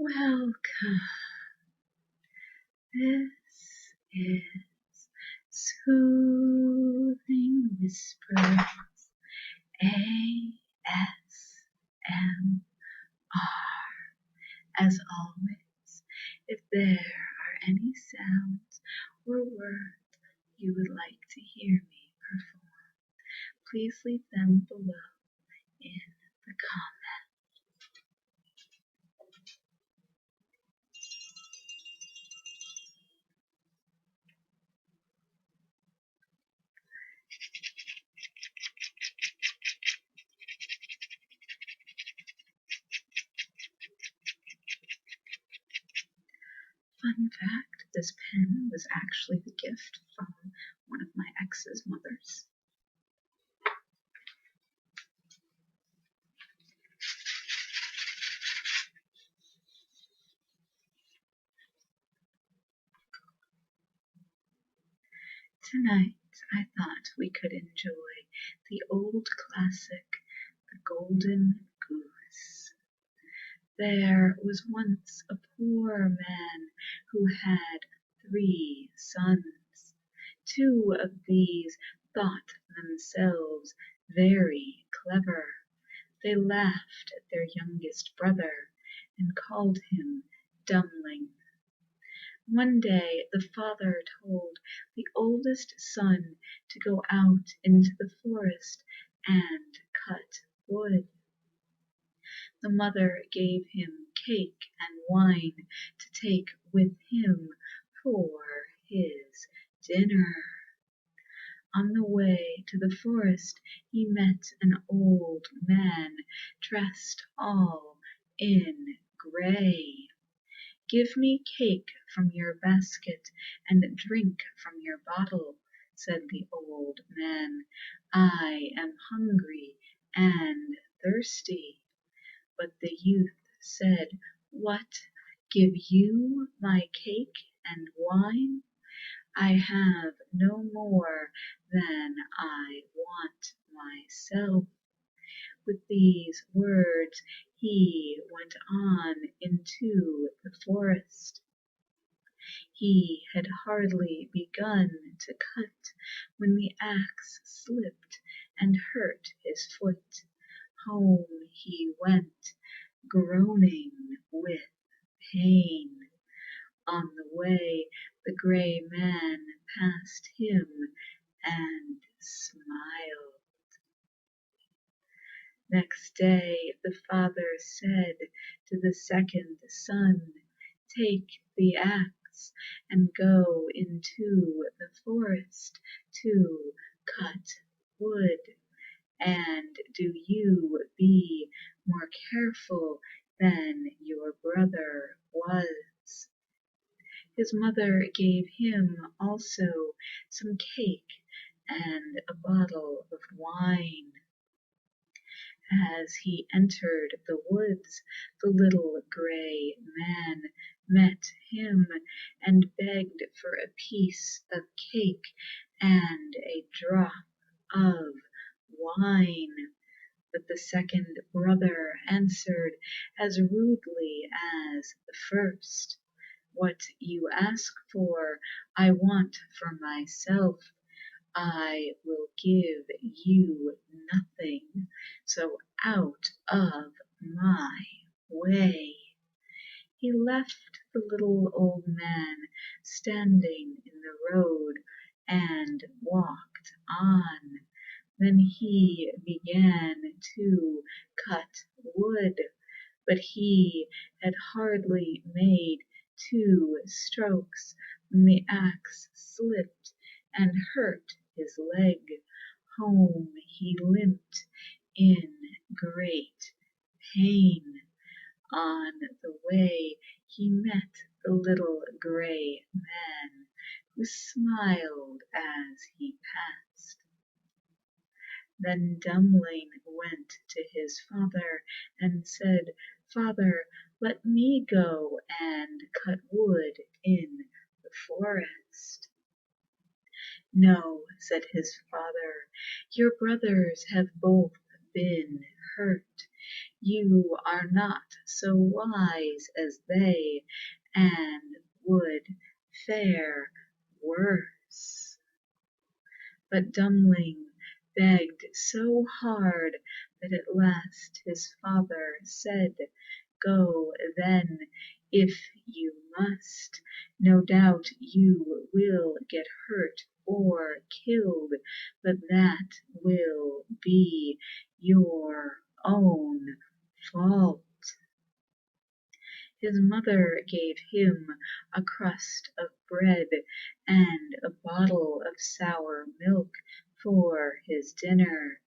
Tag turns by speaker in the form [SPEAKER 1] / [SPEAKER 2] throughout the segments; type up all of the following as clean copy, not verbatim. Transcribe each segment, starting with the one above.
[SPEAKER 1] Welcome. This is Soothing Whispers ASMR. As always, if there are any sounds or words you would like to hear me perform, please leave them below in the comments. Fun fact, this pen was actually the gift from one of my ex's mothers. Tonight, I thought we could enjoy the old classic, The Golden Goose. There was once a poor man who had 3 sons. 2 of these thought themselves very clever. They laughed at their youngest brother and called him Dummling. One day the father told the oldest son to go out into the forest and cut wood. The mother gave him cake and wine to take with him for his dinner. On the way to the forest he met an old man dressed all in grey. "Give me cake from your basket and drink from your bottle," said the old man. "I am hungry and thirsty." But the youth said, "What, give you my cake and wine? I have no more than I want myself." With these words he went on into the forest. He had hardly begun to cut when the axe slipped and hurt his foot. Home he went, groaning with pain. On the way the grey man passed him and smiled. Next day the father said to the second son, "Take the axe and go into the forest to cut wood, and do you be more careful than your brother was." His mother gave him also some cake and a bottle of wine. As he entered the woods, the little grey man met him and begged for a piece of cake and a drop of wine. But the second brother answered as rudely as the first, "What you ask for I want for myself. I will give you nothing, so out of my way." He left the little old man standing in the road and walked on. Then he began to cut wood, but he had hardly made 2 strokes when the axe slipped and hurt his leg. Home he limped in great pain. On the way he met the little grey man, who smiled as he passed. Then Dummling went to his father and said, "Father, let me go and cut wood in the forest." "No," said his father, "your brothers have both been hurt. You are not so wise as they, and would fare worse. But Dummling begged so hard that at last his father said, "Go then, if you must. No doubt you will get hurt or killed, but that will be your own fault." His mother gave him a crust of bread and a bottle of sour milk for his dinner.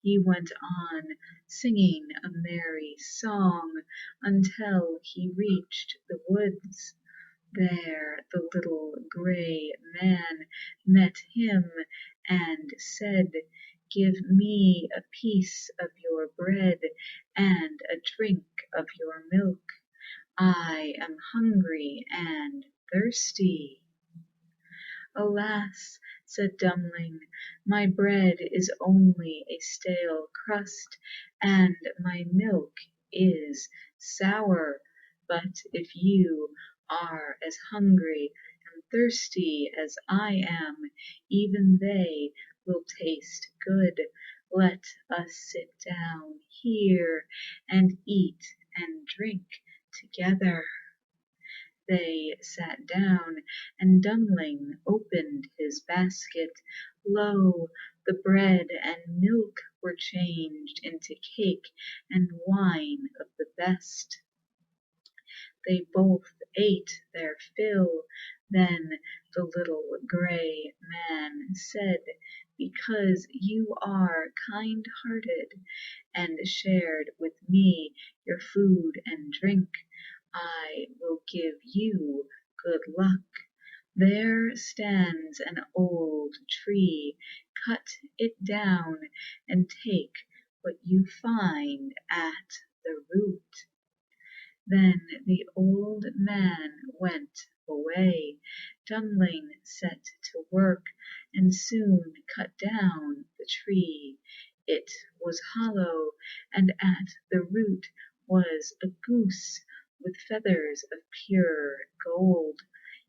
[SPEAKER 1] He went on singing a merry song until he reached the woods. There the little gray man met him and said, "Give me a piece of your bread and a drink of your milk. I am hungry and thirsty." "Alas," said Dummling, "my bread is only a stale crust, and my milk is sour, but if you are as hungry and thirsty as I am, even they will taste good. Let us sit down here and eat and drink together." They sat down, and Dummling opened his basket. Lo, the bread and milk were changed into cake and wine of the best. They both ate their fill. Then the little gray man said, "Because you are kind-hearted and shared with me your food and drink, I will give you good luck. There stands an old tree. Cut it down and take what you find at the root." Then the old man went away. Dummling set to work and soon cut down the tree. It was hollow, and at the root was a goose with feathers of pure gold.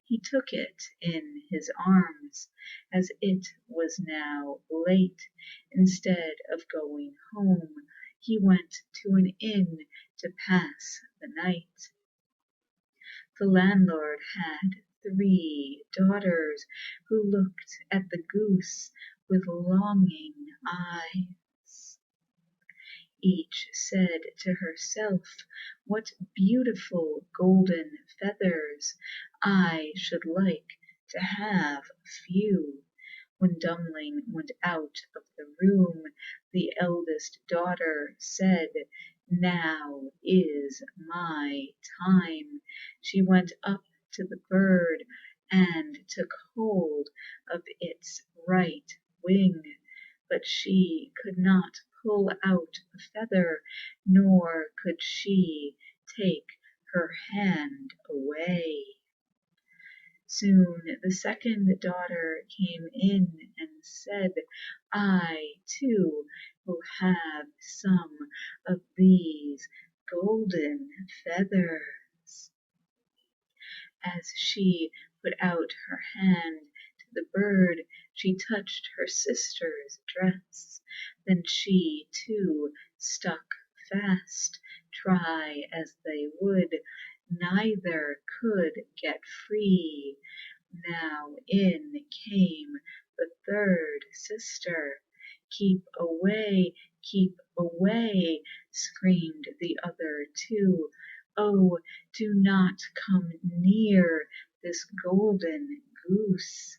[SPEAKER 1] He took it in his arms. As it was now late, instead of going home, he went to an inn to pass the night. The landlord had 3 daughters who looked at the goose with longing eyes. Each said to herself, "What beautiful golden feathers! I should like to have a few." When Dummling went out of the room, the eldest daughter said, "Now is my time." She went up to the bird and took hold of its right wing, but she could not pull out a feather, nor could she take her hand away. Soon the second daughter came in and said, "I, too, will have some of these golden feathers." As she put out her hand to the bird, she touched her sister's dress. Then she, too, stuck fast. Try as they would, neither could get free. Now in came the third sister. keep away," screamed the other two. "Oh, do not come near this golden goose."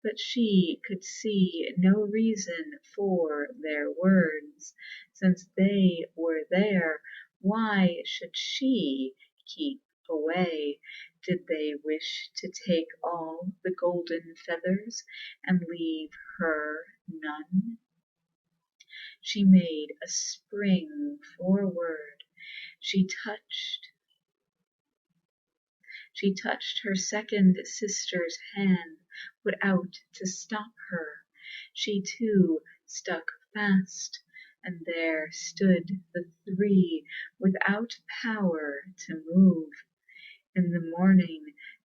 [SPEAKER 1] But she could see no reason for their words. Since they were there, why should she keep away? Did they wish to take all the golden feathers and leave her none? She made a spring forward. She touched her second sister's hand, put out to stop her. She too stuck fast, and there stood the three without power to move. In the morning,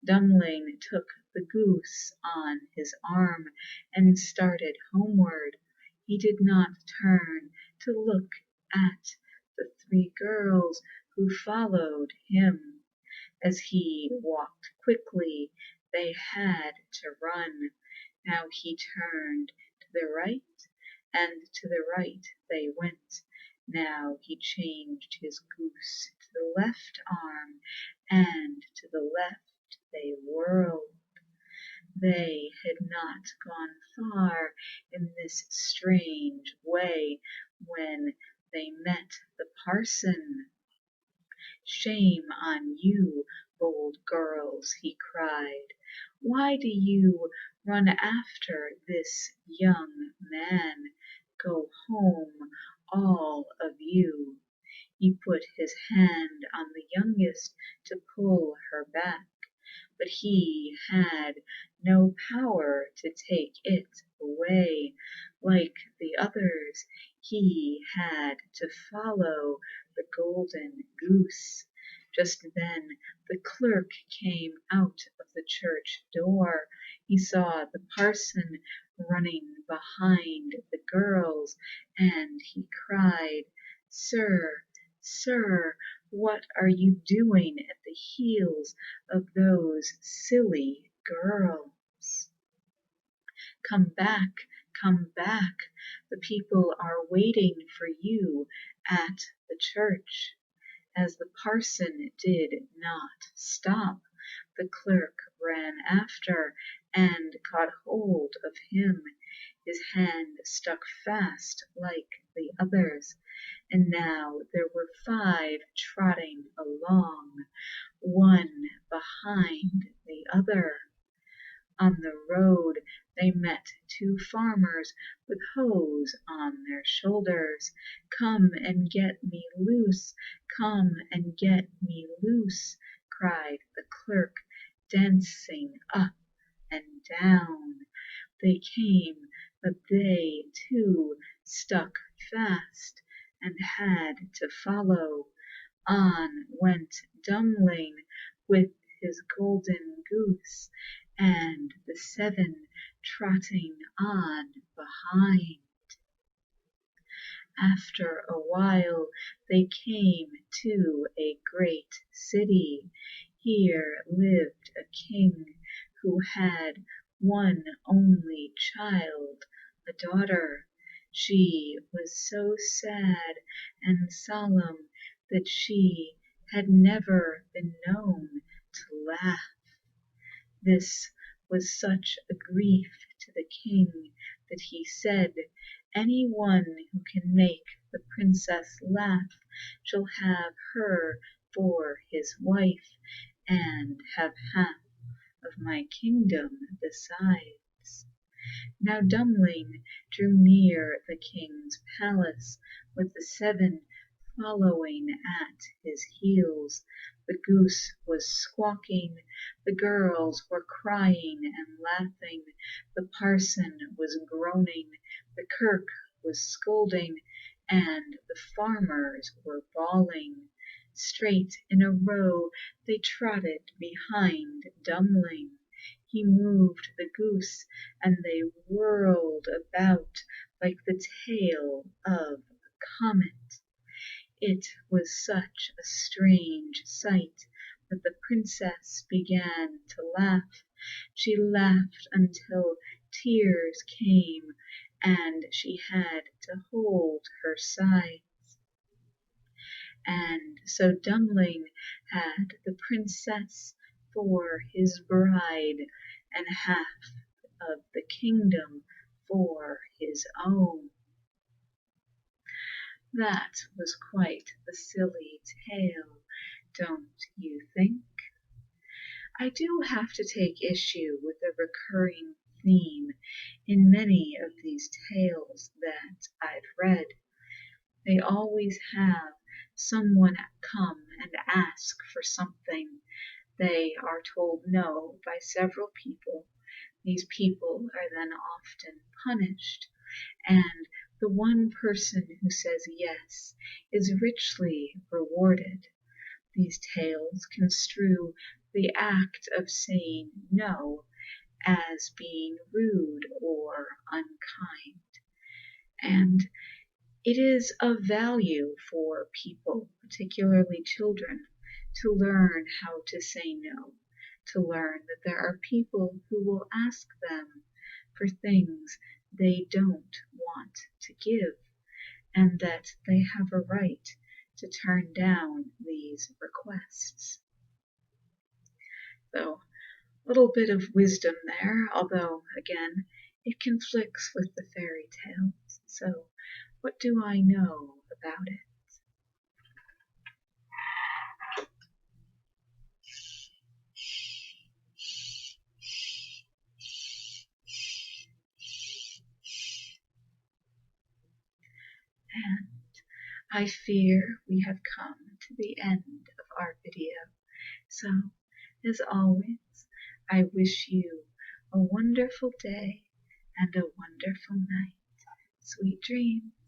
[SPEAKER 1] Dummling took the goose on his arm and started homeward. He did not turn to look at the three girls who followed him. As he walked quickly, they had to run. Now he turned to the right, and to the right they went. Now he changed his goose to the left arm, and to the left they whirled. They had not gone far in this strange way when they met the parson. "Shame on you, bold girls," he cried. "Why do you run after this young man? Go home, all of you." He put his hand on the youngest to pull her back, but he had no power to take it away. Like the others, he had to follow the Golden Goose. Just then the clerk came out of the church door. He saw the parson running behind the girls, and he cried, "Sir, sir, what are you doing at the heels of those silly girls? Come back, come back, the people are waiting for you at the church." As the parson did not stop, the clerk ran after and caught hold of him. His hand stuck fast like the others, and now there were 5 trotting along, one behind the other. On the road they met 2 farmers with hoes on their shoulders. "Come and get me loose, come and get me loose," cried the clerk, dancing up and down. They came, but they too stuck fast and had to follow. On went Dummling with his golden goose, and the 7 trotting on behind. After a while they came to a great city. Here lived a king who had one only child, a daughter. She was so sad and solemn that she had never been known to laugh. This was such a grief to the king that he said, "Any one who can make the princess laugh shall have her for his wife, and have half of my kingdom besides." Now Dummling drew near the king's palace, with the 7 following at his heels. The goose was squawking, the girls were crying and laughing, the parson was groaning, the clerk was scolding, and the farmers were bawling. Straight in a row they trotted behind Dummling. He moved the goose, and they whirled about like the tail of a comet. It was such a strange sight that the princess began to laugh. She laughed until tears came, and she had to hold her sides. And so Dummling had the princess for his bride, and half of the kingdom for his own. That was quite a silly tale, don't you think? I do have to take issue with a recurring theme in many of these tales that I've read. They always have someone come and ask for something. They are told no by several people. These people are then often punished, and the The one person who says yes is richly rewarded. These tales construe the act of saying no as being rude or unkind, and it is of value for people, particularly children, to learn how to say no, to learn that there are people who will ask them for things they don't want to give, and that they have a right to turn down these requests. So, a little bit of wisdom there, although, again, it conflicts with the fairy tales. So, what do I know about it? And I fear we have come to the end of our video. So, as always, I wish you a wonderful day and a wonderful night. Sweet dreams.